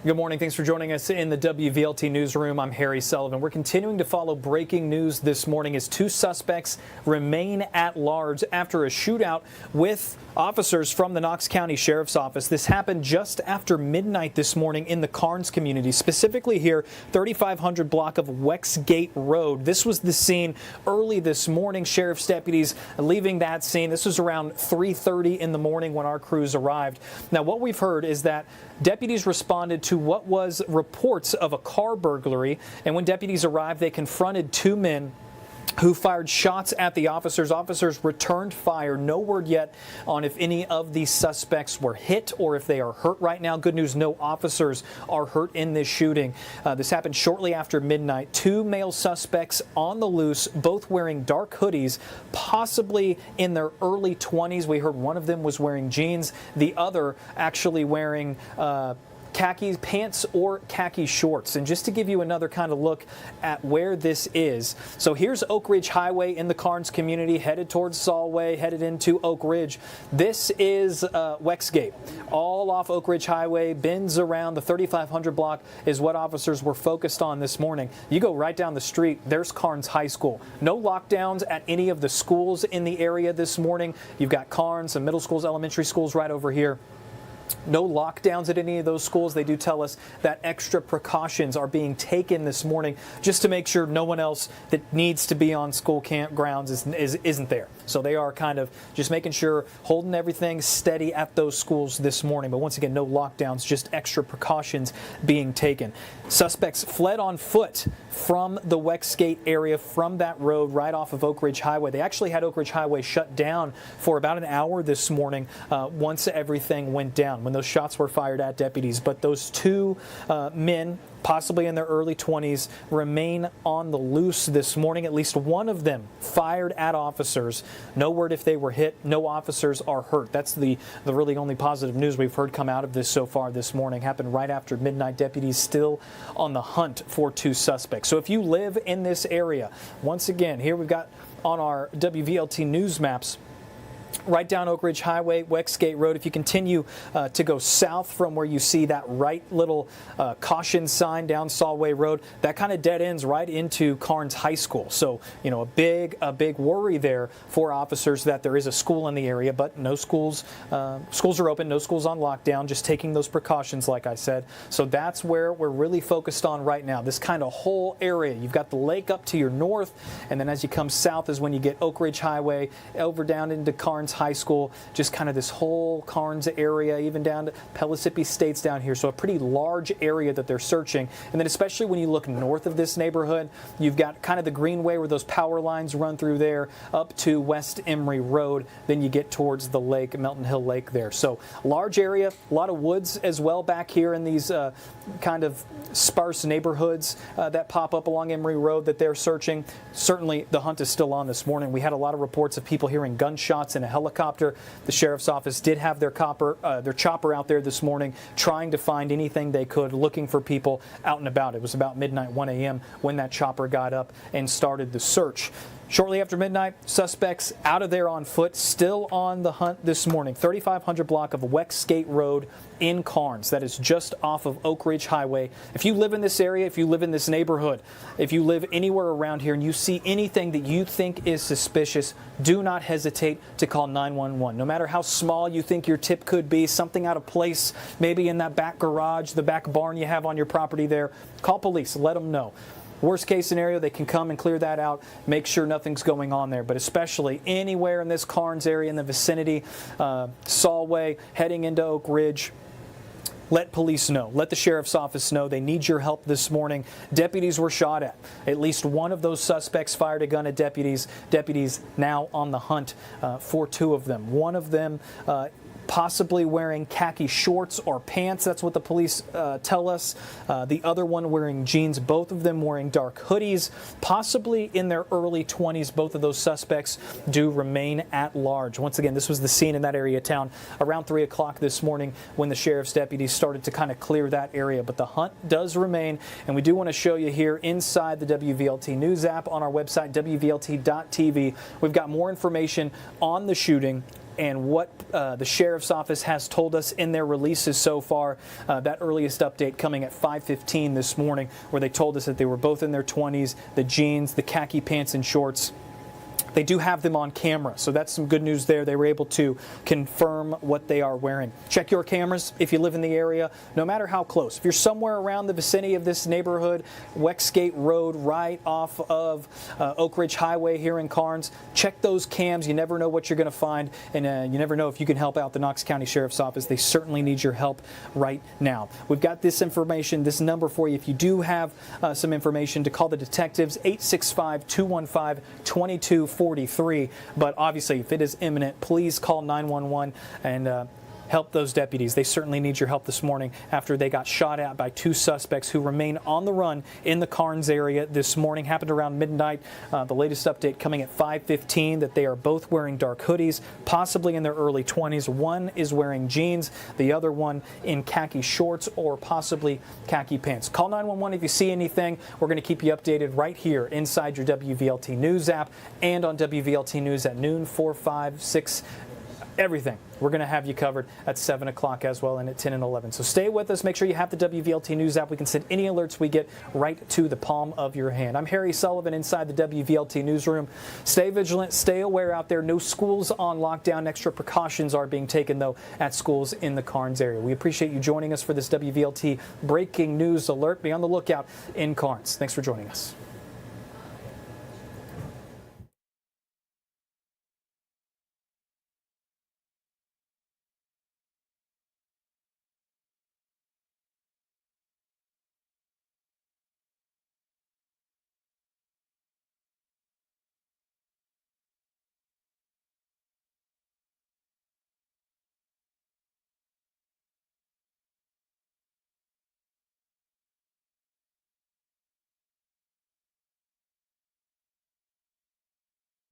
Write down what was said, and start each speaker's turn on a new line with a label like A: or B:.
A: Good morning. Thanks for joining us in the WVLT newsroom. I'm Harry Sullivan. We're continuing to follow breaking news this morning as two suspects remain at large after a shootout with officers from the Knox County Sheriff's Office. This happened just after midnight this morning in the Carnes community, specifically here, 3500 block of Wexgate Road. This was the scene early this morning. Sheriff's deputies leaving that scene. This was around 3:30 in the morning when our crews arrived. Now, what we've heard is that deputies responded to what was reports of a car burglary, and when deputies arrived, they confronted two men who fired shots at the officers. Officers returned fire. No word yet on if any of these suspects were hit or if they are hurt right now. Good news, no officers are hurt in this shooting. This happened shortly after midnight. Two male suspects on the loose, both wearing dark hoodies, possibly in their early 20s. We heard one of them was wearing jeans, the other actually wearing khaki pants or khaki shorts. And just to give you another kind of look at where this is, so here's Oak Ridge Highway in the Carnes community, headed towards Solway, headed into Oak Ridge. This is Wexgate, all off Oak Ridge Highway, bends around the 3500 block is what officers were focused on this morning. You go right down the street, there's Carnes High School. No lockdowns at any of the schools in the area this morning. You've got Carnes, some middle schools, elementary schools right over here. No lockdowns at any of those schools. They do tell us that extra precautions are being taken this morning just to make sure no one else that needs to be on school campgrounds isn't there. So they are kind of just making sure, holding everything steady at those schools this morning. But once again, no lockdowns, just extra precautions being taken. Suspects fled on foot from the Wexgate area, from that road right off of Oak Ridge Highway. They actually had Oak Ridge Highway shut down for about an hour this morning once everything went down, when those shots were fired at deputies. But those two men, possibly in their early 20s, remain on the loose this morning. At least one of them fired at officers. No word if they were hit. No officers are hurt. That's the really only positive news we've heard come out of this so far this morning. Happened right after midnight. Deputies still on the hunt for two suspects. So if you live in this area, once again, here we've got on our WVLT news maps, right down Oak Ridge Highway, Wexgate Road. If you continue to go south from where you see that right little caution sign down Solway Road, that kind of dead ends right into Carnes High School. So, you know, a big worry there for officers that there is a school in the area, but no schools. Schools are open, no schools on lockdown, just taking those precautions, like I said. So that's where we're really focused on right now, this kind of whole area. You've got the lake up to your north, and then as you come south is when you get Oak Ridge Highway, over down into Carnes High School, just kind of this whole Carnes area, even down to Pellissippi States down here. So a pretty large area that they're searching. And then especially when you look north of this neighborhood, you've got kind of the greenway where those power lines run through there up to West Emory Road. Then you get towards the lake, Melton Hill Lake there. So large area, a lot of woods as well back here in these kind of sparse neighborhoods that pop up along Emory Road that they're searching. Certainly the hunt is still on this morning. We had a lot of reports of people hearing gunshots in a helicopter. The sheriff's office did have their chopper out there this morning trying to find anything they could, looking for people out and about. It was about midnight, 1 a.m. when that chopper got up and started the search. Shortly after midnight, suspects out of there on foot, still on the hunt this morning. 3500 block of Wexgate Road in Carnes. That is just off of Oak Ridge Highway. If you live in this area, if you live in this neighborhood, if you live anywhere around here and you see anything that you think is suspicious, do not hesitate to call 911. No matter how small you think your tip could be, something out of place, maybe in that back garage, the back barn you have on your property there, call police, let them know. Worst case scenario, they can come and clear that out, make sure nothing's going on there. But especially anywhere in this Carnes area in the vicinity, Solway, heading into Oak Ridge, let police know. Let the sheriff's office know. They need your help this morning. Deputies were shot at. At least one of those suspects fired a gun at deputies. Deputies now on the hunt for two of them. One of them possibly wearing khaki shorts or pants. That's what the police tell us. The other one wearing jeans, both of them wearing dark hoodies, possibly in their early 20s. Both of those suspects do remain at large. Once again, this was the scene in that area of town around 3 o'clock this morning when the sheriff's deputies started to kind of clear that area. But the hunt does remain, and we do want to show you here inside the WVLT News app on our website, WVLT.tv. We've got more information on the shooting, and what the sheriff's office has told us in their releases so far. That earliest update coming at 5:15 this morning, where they told us that they were both in their 20s, the jeans, the khaki pants and shorts. They do have them on camera, so that's some good news there. They were able to confirm what they are wearing. Check your cameras if you live in the area, no matter how close. If you're somewhere around the vicinity of this neighborhood, Wexgate Road, right off of Oak Ridge Highway here in Karnes, check those cams. You never know what you're going to find, and you never know if you can help out the Knox County Sheriff's Office. They certainly need your help right now. We've got this information, this number for you. If you do have some information, to call the detectives, 865-215-2243. But obviously, if it is imminent, please call 911 and help those deputies. They certainly need your help this morning after they got shot at by two suspects who remain on the run in the Karnes area this morning. Happened around midnight. The latest update coming at 5:15 that they are both wearing dark hoodies, possibly in their early 20s. One is wearing jeans, the other one in khaki shorts or possibly khaki pants. Call 911 if you see anything. We're going to keep you updated right here inside your WVLT News app and on WVLT News at noon, 4, 5, 6, everything. We're going to have you covered at 7 o'clock as well, and at 10 and 11. So stay with us. Make sure you have the WVLT News app. We can send any alerts we get right to the palm of your hand. I'm Harry Sullivan inside the WVLT newsroom. Stay vigilant. Stay aware out there. No schools on lockdown. Extra precautions are being taken, though, at schools in the Karnes area. We appreciate you joining us for this WVLT breaking news alert. Be on the lookout in Karnes. Thanks for joining us.